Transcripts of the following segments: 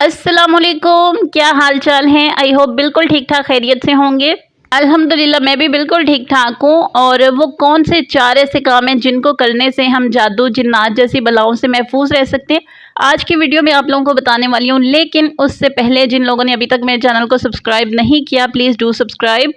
अस्सलाम वालेकुम, क्या हाल चाल हैं। आई होप बिल्कुल ठीक ठाक खैरियत से होंगे। अल्हम्दुलिल्लाह मैं भी बिल्कुल ठीक ठाक हूँ। और वो कौन से 4 ऐसे काम हैं जिनको करने से हम जादू जिन्नात जैसी बलाओं से महफूज रह सकते हैं, आज की वीडियो में आप लोगों को बताने वाली हूँ। लेकिन उससे पहले जिन लोगों ने अभी तक मेरे चैनल को सब्सक्राइब नहीं किया, प्लीज़ डू सब्सक्राइब।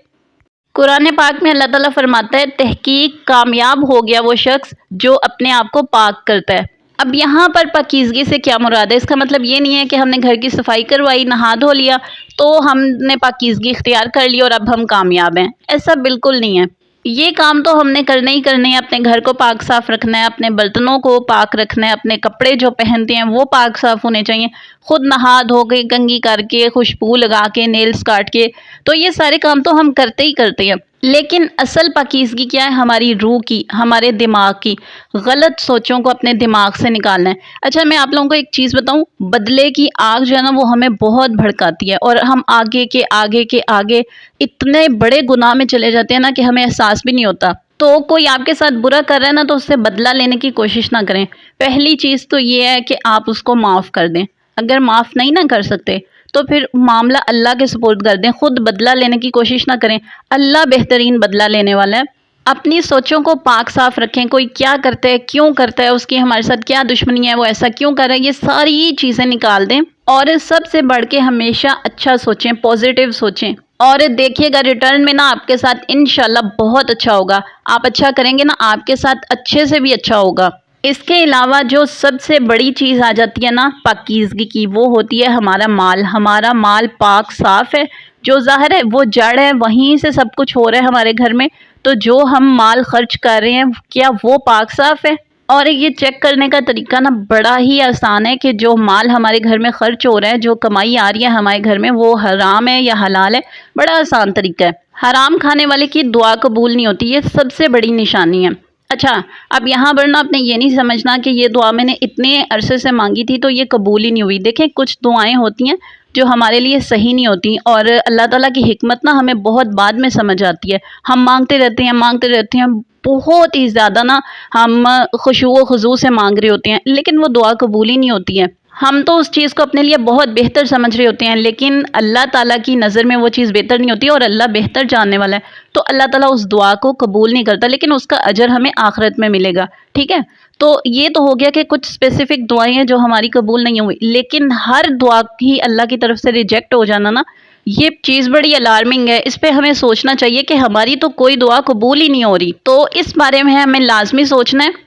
कुरान पाक में अल्लाह ताला फरमाता है, तहकीक कामयाब हो गया वो शख्स जो अपने आप को पाक करता है। अब यहाँ पर पाकीज़गी से क्या मुराद है? इसका मतलब ये नहीं है कि हमने घर की सफाई करवाई, नहा धो लिया तो हमने पाकीज़गी इख्तियार कर ली और अब हम कामयाब हैं। ऐसा बिल्कुल नहीं है। ये काम तो हमने करने ही करने हैं। अपने घर को पाक साफ़ रखना है, अपने बर्तनों को पाक रखना है, अपने कपड़े जो पहनते हैं वो पाक साफ़ होने चाहिए। खुद नहा धो के, कंघी करके, खुशबू लगा के, नेल्स काट के, तो ये सारे काम तो हम करते ही करते हैं। लेकिन असल पाकीज़गी क्या है? हमारी रूह की, हमारे दिमाग की। गलत सोचों को अपने दिमाग से निकालना है। अच्छा, मैं आप लोगों को एक चीज़ बताऊं, बदले की आग जो है ना, वो हमें बहुत भड़काती है और हम आगे के आगे के आगे इतने बड़े गुनाह में चले जाते हैं ना कि हमें एहसास भी नहीं होता। तो कोई आपके साथ बुरा कर रहा है ना, तो उससे बदला लेने की कोशिश ना करें। पहली चीज़ तो ये है कि आप उसको माफ़ कर दें। अगर माफ़ नहीं ना कर सकते तो फिर मामला अल्लाह के सुपुर्द कर दें। खुद बदला लेने की कोशिश ना करें, अल्लाह बेहतरीन बदला लेने वाला है। अपनी सोचों को पाक साफ रखें। कोई क्या करता है, क्यों करता है, उसकी हमारे साथ क्या दुश्मनी है, वो ऐसा क्यों कर रहा है, ये सारी चीज़ें निकाल दें। और सबसे बढ़ के हमेशा अच्छा सोचें, पॉजिटिव सोचें। और देखिएगा रिटर्न में ना आपके साथ इंशाल्लाह बहुत अच्छा होगा। आप अच्छा करेंगे ना, आपके साथ अच्छे से भी अच्छा होगा। इसके अलावा जो सबसे बड़ी चीज़ आ जाती है ना पाकीज़गी की, वो होती है हमारा माल। हमारा माल पाक साफ़ है, जो ज़ाहिर है वो जड़ है, वहीं से सब कुछ हो रहा है हमारे घर में। तो जो हम माल खर्च कर रहे हैं, क्या वो पाक साफ़ है? और ये चेक करने का तरीका ना बड़ा ही आसान है कि जो माल हमारे घर में खर्च हो रहा है, जो कमाई आ रही है हमारे घर में, वो हराम है या हलाल है। बड़ा आसान तरीका है। हराम खाने वाले की दुआ कबूल नहीं होती, ये सबसे बड़ी निशानी है। अच्छा, अब यहाँ पर ना आपने ये नहीं समझना कि ये दुआ मैंने इतने अरसे से मांगी थी तो ये कबूल ही नहीं हुई। देखें, कुछ दुआएं होती हैं जो हमारे लिए सही नहीं होती और अल्लाह ताला की हिकमत ना हमें बहुत बाद में समझ आती है। हम मांगते रहते हैं, बहुत ही ज़्यादा ना हम खुशू व खुजू से मांग रहे होते हैं, लेकिन वो दुआ कबूल ही नहीं होती है। हम तो उस चीज़ को अपने लिए बहुत बेहतर समझ रहे होते हैं, लेकिन अल्लाह ताला की नज़र में वो चीज़ बेहतर नहीं होती और अल्लाह बेहतर जानने वाला है। तो अल्लाह ताला उस दुआ को कबूल नहीं करता, लेकिन उसका अजर हमें आखिरत में मिलेगा। ठीक है, तो ये तो हो गया कि कुछ स्पेसिफिक दुआएं हैं जो हमारी कबूल नहीं हुई। लेकिन हर दुआ ही अल्लाह की तरफ से रिजेक्ट हो जाना ना, ये चीज़ बड़ी अलार्मिंग है। इस पे हमें सोचना चाहिए कि हमारी तो कोई दुआ कबूल ही नहीं हो रही। तो इस बारे में हमें लाजमी सोचना है।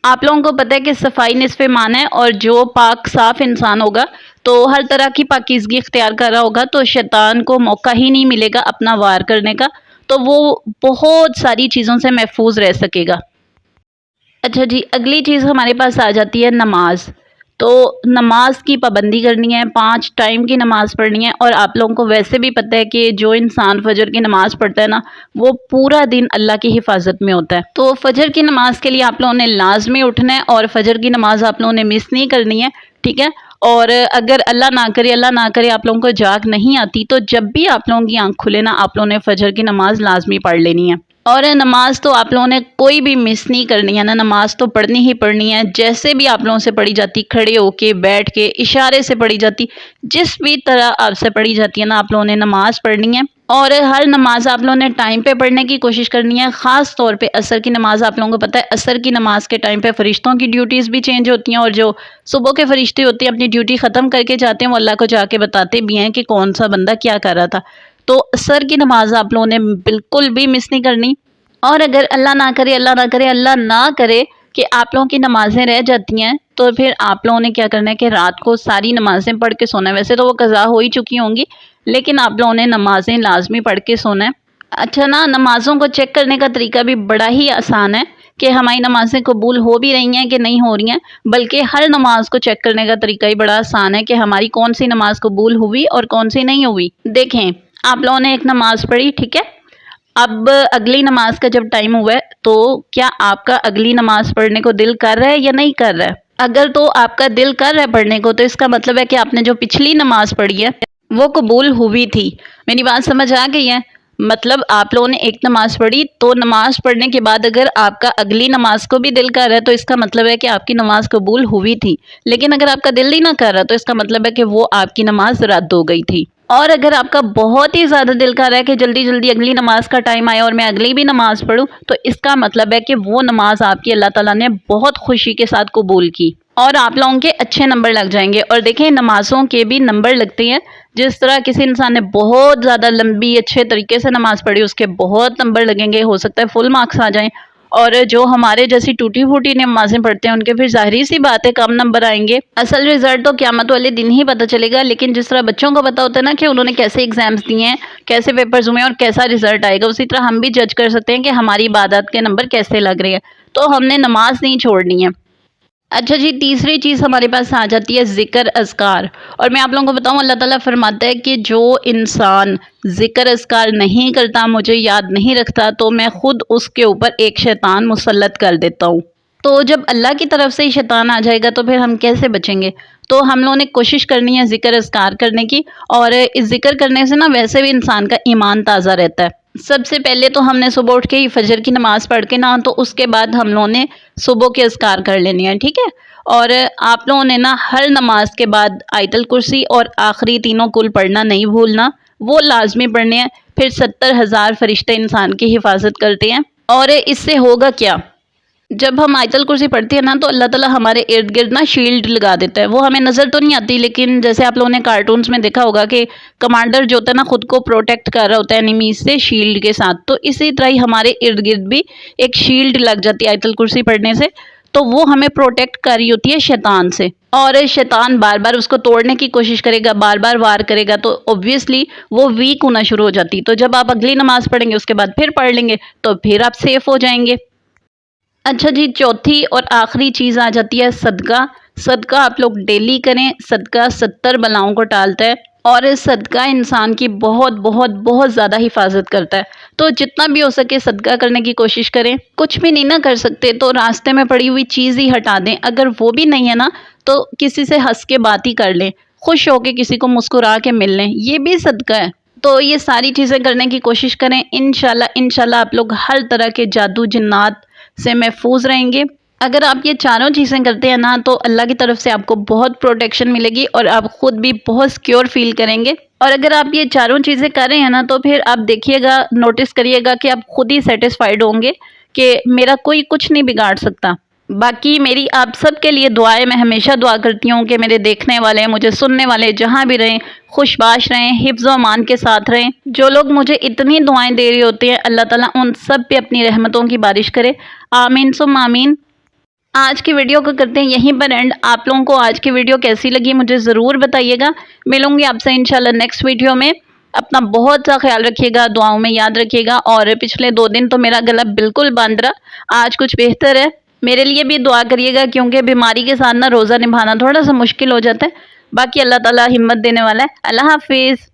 आप लोगों को पता है कि सफाई निस्फ़ ईमान है और जो पाक साफ इंसान होगा तो हर तरह की पाकीज़गी इख्तियार कर रहा होगा, तो शैतान को मौका ही नहीं मिलेगा अपना वार करने का। तो वो बहुत सारी चीज़ों से महफूज रह सकेगा। अच्छा जी, अगली चीज़ हमारे पास आ जाती है नमाज। तो नमाज की पाबंदी करनी है, 5 टाइम की नमाज़ पढ़नी है। और आप लोगों को वैसे भी पता है कि जो इंसान फजर की नमाज़ पढ़ता है ना, वो पूरा दिन अल्लाह की हिफाजत में होता है। तो फजर की नमाज़ के लिए आप लोगों ने लाजमी उठना है और फजर की नमाज़ आप लोगों ने मिस नहीं करनी है। ठीक है, और अगर अल्लाह ना करे आप लोगों को जाग नहीं आती, तो जब भी आप लोगों की आँख खुले ना, आप लोगों ने फजर की नमाज़ लाजमी पढ़ लेनी है। और नमाज तो आप लोगों ने कोई भी मिस नहीं करनी है ना, नमाज तो पढ़नी ही पढ़नी है। जैसे भी आप लोगों से पढ़ी जाती, खड़े होके, बैठ के, इशारे से पढ़ी जाती, जिस भी तरह आपसे पढ़ी जाती है ना, आप लोगों ने नमाज पढ़नी है। और हर नमाज आप लोगों ने टाइम पे पढ़ने की कोशिश करनी है। ख़ास तौर पे असर की नमाज। आप लोगों को पता है असर की नमाज के टाइम पे फरिश्तों की ड्यूटीज़ भी चेंज होती हैं और जो सुबह के फरिश्ते होते हैं अपनी ड्यूटी ख़त्म करके जाते हैं, वो अल्लाह को जाके बताते भी हैं कि कौन सा बंदा क्या कर रहा था। तो असर की नमाज आप लोगों ने बिल्कुल भी मिस नहीं करनी। और अगर अल्लाह ना करे कि आप लोगों की नमाज़ें रह जाती हैं, तो फिर आप लोगों ने क्या करना है कि रात को सारी नमाज़ें पढ़ के सोना है। वैसे तो वो कज़ा हो ही चुकी होंगी, लेकिन आप लोगों ने नमाज़ें लाजमी पढ़ के सोना है। अच्छा ना, नमाज़ों को चेक करने का तरीका भी बड़ा ही आसान है कि हमारी नमाज़ें कबूल हो भी रही हैं कि नहीं हो रही हैं। बल्कि हर नमाज को चेक करने का तरीका ही बड़ा आसान है कि हमारी कौन सी नमाज कबूल हुई और कौन सी नहीं हुई। देखें, आप लोगों ने एक नमाज़ पढ़ी, ठीक है, अब अगली नमाज का जब टाइम हुआ है, तो क्या आपका अगली नमाज पढ़ने को दिल कर रहा है या नहीं कर रहा है? अगर तो आपका दिल कर रहा है पढ़ने को, तो इसका मतलब है कि आपने जो पिछली नमाज पढ़ी है वो कबूल हुई थी। मेरी बात समझ आ गई है? مطلب آپ لوگوں نے ایک نماز پڑھی تو نماز پڑھنے کے بعد اگر آپ کا اگلی نماز کو بھی دل کر رہا ہے تو اس کا مطلب ہے کہ آپ کی نماز قبول ہوئی تھی، لیکن اگر آپ کا دل ہی نہ کر رہا تو اس کا مطلب ہے کہ وہ آپ کی نماز رد ہو گئی تھی۔ اور اگر آپ کا بہت ہی زیادہ دل کر رہا ہے کہ جلدی جلدی اگلی نماز کا ٹائم آئے اور میں اگلی بھی نماز پڑھوں، تو اس کا مطلب ہے کہ وہ نماز آپ کی اللہ تعالیٰ نے بہت خوشی کے ساتھ قبول کی اور آپ لوگوں کے اچھے نمبر لگ جائیں گے۔ اور دیکھیں نمازوں کے بھی نمبر لگتے ہیں، جس طرح کسی انسان نے بہت زیادہ لمبی اچھے طریقے سے نماز پڑھی اس کے بہت نمبر لگیں گے، ہو سکتا ہے فل مارکس آ جائیں، اور جو ہمارے جیسی ٹوٹی پھوٹی نمازیں پڑھتے ہیں ان کے پھر ظاہری سی بات ہے کم نمبر آئیں گے۔ اصل رزلٹ تو قیامت والے دن ہی پتہ چلے گا، لیکن جس طرح بچوں کو پتہ ہوتا ہے نا کہ انہوں نے کیسے ایگزامز دیے ہیں، کیسے پیپرز ہوئے ہیں اور کیسا رزلٹ آئے گا، اسی طرح ہم بھی جج کر سکتے ہیں کہ ہماری عبادت کے نمبر کیسے لگ رہے ہیں۔ تو ہم نے نماز نہیں چھوڑنی ہے۔ اچھا جی، تیسری چیز ہمارے پاس آ جاتی ہے ذکر اذکار۔ اور میں آپ لوگوں کو بتاؤں، اللہ تعالیٰ فرماتا ہے کہ جو انسان ذکر اذکار نہیں کرتا، مجھے یاد نہیں رکھتا، تو میں خود اس کے اوپر ایک شیطان مسلط کر دیتا ہوں۔ تو جب اللہ کی طرف سے ہی شیطان آ جائے گا تو پھر ہم کیسے بچیں گے؟ تو ہم لوگوں نے کوشش کرنی ہے ذکر اذکار کرنے کی، اور اس ذکر کرنے سے نا ویسے بھی انسان کا ایمان تازہ رہتا ہے۔ سب سے پہلے تو ہم نے صبح اٹھ کے ہی فجر کی نماز پڑھ کے نا، تو اس کے بعد ہم لوگوں نے صبح کے اذکار کر لینے ہیں، ٹھیک ہے؟ اور آپ لوگوں نے نا ہر نماز کے بعد آیت الکرسی اور آخری تینوں کل پڑھنا نہیں بھولنا، وہ لازمی پڑھنے ہیں۔ پھر 70,000 فرشتے انسان کی حفاظت کرتے ہیں۔ اور اس سے ہوگا کیا؟ جب ہم آیت الکرسی پڑھتے ہیں نا تو اللہ تعالیٰ ہمارے ارد گرد نا شیلڈ لگا دیتا ہے۔ وہ ہمیں نظر تو نہیں آتی، لیکن جیسے آپ لوگوں نے کارٹونز میں دیکھا ہوگا کہ کمانڈر جو ہوتا ہے نا خود کو پروٹیکٹ کر رہا ہوتا ہے انیمیز سے شیلڈ کے ساتھ، تو اسی طرح ہی ہمارے ارد گرد بھی ایک شیلڈ لگ جاتی ہے آیت الکرسی پڑھنے سے، تو وہ ہمیں پروٹیکٹ کر رہی ہوتی ہے شیطان سے۔ اور شیطان بار بار اس کو توڑنے کی کوشش کرے گا، بار بار وار کرے گا، تو اوبویسلی وہ ویک ہونا شروع ہو جاتی۔ تو جب آپ اگلی نماز پڑھیں گے اس کے بعد پھر پڑھ لیں گے تو پھر آپ سیف ہو جائیں گے۔ اچھا جی، چوتھی اور آخری چیز آ جاتی ہے صدقہ۔ صدقہ آپ لوگ ڈیلی کریں، صدقہ 70 بلاؤں کو ٹالتا ہے، اور صدقہ انسان کی بہت بہت بہت زیادہ حفاظت کرتا ہے۔ تو جتنا بھی ہو سکے صدقہ کرنے کی کوشش کریں۔ کچھ بھی نہیں نہ کر سکتے تو راستے میں پڑی ہوئی چیز ہی ہٹا دیں، اگر وہ بھی نہیں ہے نا تو کسی سے ہنس کے بات ہی کر لیں، خوش ہو کے کسی کو مسکرا کے مل لیں، یہ بھی صدقہ ہے۔ تو یہ ساری چیزیں کرنے کی کوشش کریں، انشاءاللہ آپ لوگ ہر طرح کے جادو جنات سے محفوظ رہیں گے۔ اگر آپ یہ چاروں چیزیں کرتے ہیں نا تو اللہ کی طرف سے آپ کو بہت پروٹیکشن ملے گی اور آپ خود بھی بہت سیکیور فیل کریں گے۔ اور اگر آپ یہ چاروں چیزیں کر رہے ہیں نا تو پھر آپ دیکھیے گا، نوٹس کریے گا کہ آپ خود ہی سیٹسفائیڈ ہوں گے کہ میرا کوئی کچھ نہیں بگاڑ سکتا۔ باقی میری آپ سب کے لیے دعائیں، میں ہمیشہ دعا کرتی ہوں کہ میرے دیکھنے والے، مجھے سننے والے جہاں بھی رہیں خوش باش رہیں، حفظ و امان کے ساتھ رہیں۔ جو لوگ مجھے اتنی دعائیں دے رہے ہوتے ہیں، اللہ تعالیٰ ان سب پہ اپنی رحمتوں کی بارش کرے، آمین ثم آمین۔ آج کی ویڈیو کو کرتے ہیں یہیں پر اینڈ۔ آپ لوگوں کو آج کی ویڈیو کیسی لگی مجھے ضرور بتائیے گا۔ ملوں گی آپ سے انشاءاللہ نیکسٹ ویڈیو میں۔ اپنا بہت سا خیال رکھیے گا، دعاؤں میں یاد رکھیے گا۔ اور پچھلے 2 دن تو میرا گلا بالکل بند رہا، آج کچھ بہتر ہے۔ میرے لیے بھی دعا کریے گا، کیونکہ بیماری کے ساتھ نا روزہ نبھانا تھوڑا سا مشکل ہو جاتا ہے۔ باقی اللہ تعالیٰ ہمت دینے والا ہے۔ اللہ حافظ۔